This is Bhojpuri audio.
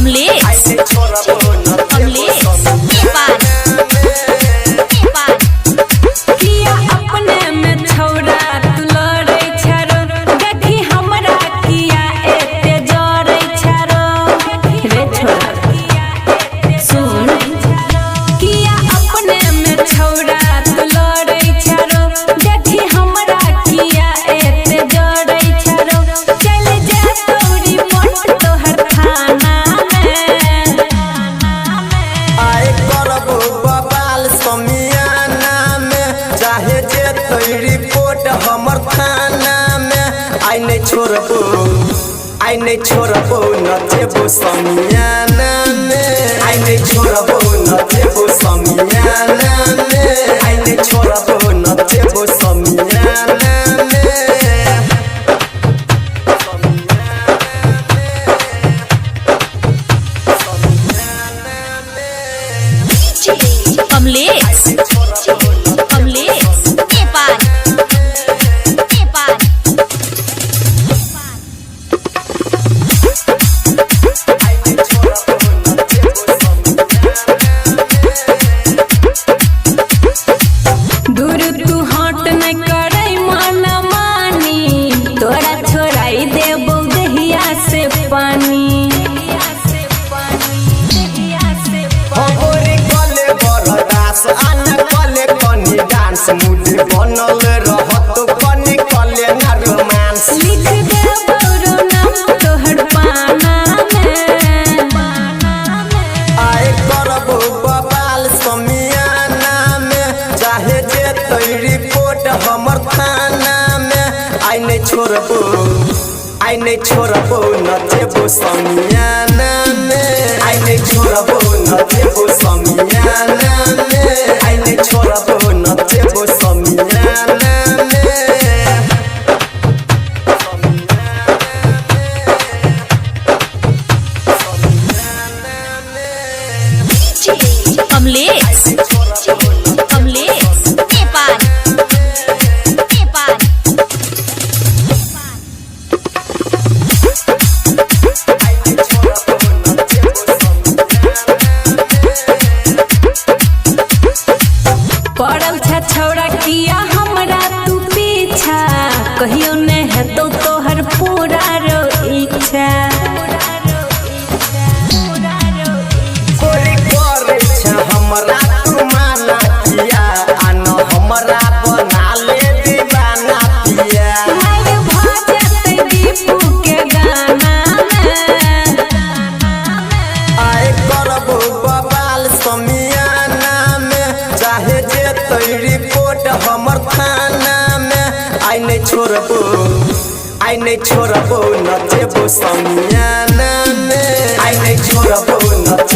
कमलेश कमलेश किया अपने में छौरा तू लड़े छरो देखी हमरा किया एते जरे छरो रे छोरा सुन किया अपने में छौरा तू लड़े छरो देखी हमरा किया एते जरे छरो चल जा तोरी मोट तोहर थाना में आए करबो बबाल समियाना में चाहे जे तोरी रिपोर्ट हमर थाना में आई नहीं छोड़बो नचेबो समियाना में आई नहीं छोड़बो नचेबो समियाना में आई नहीं छोड़बो नचेबो समियाना में कमलेश कमलेश नेपाल नेपाल दूर तू हट न करे मन मानी तोरा छोड़ाई देबो दहिया से पानी हमरे गले बरदास आना गले कनी डांस मुझे बनल रहत कनी कले ना रोमांस लिख देबो रो नाम तोहर पाना में आए करबो बबाल समियाना में चाहे जे तोरी रिपोर्ट हमर थाना में आई नहीं छोड़बो नचेबो समियाना में आई नहीं छोड़बो नचेबो समियाना में आई नहीं छोड़बो नचेबो समियाना में कमलेश कमलेश नेपाल नेपाल पड़ल छ छौरा किया हमरा तू पीछा कहियो नहीं है तो तोहर पूरा रो इच्छा कोई करे छ हमरा तू माना किया आना हमरा बना ले दीवाना पिया माय भाजत दीपू के गाना में आए करबो बबाल समियाना में चाहे जे तोरी रिपोर्ट हमर थाना में आई नहीं छोड़बो नचेबो समियाना में आई नहीं छोड़बो नचेबो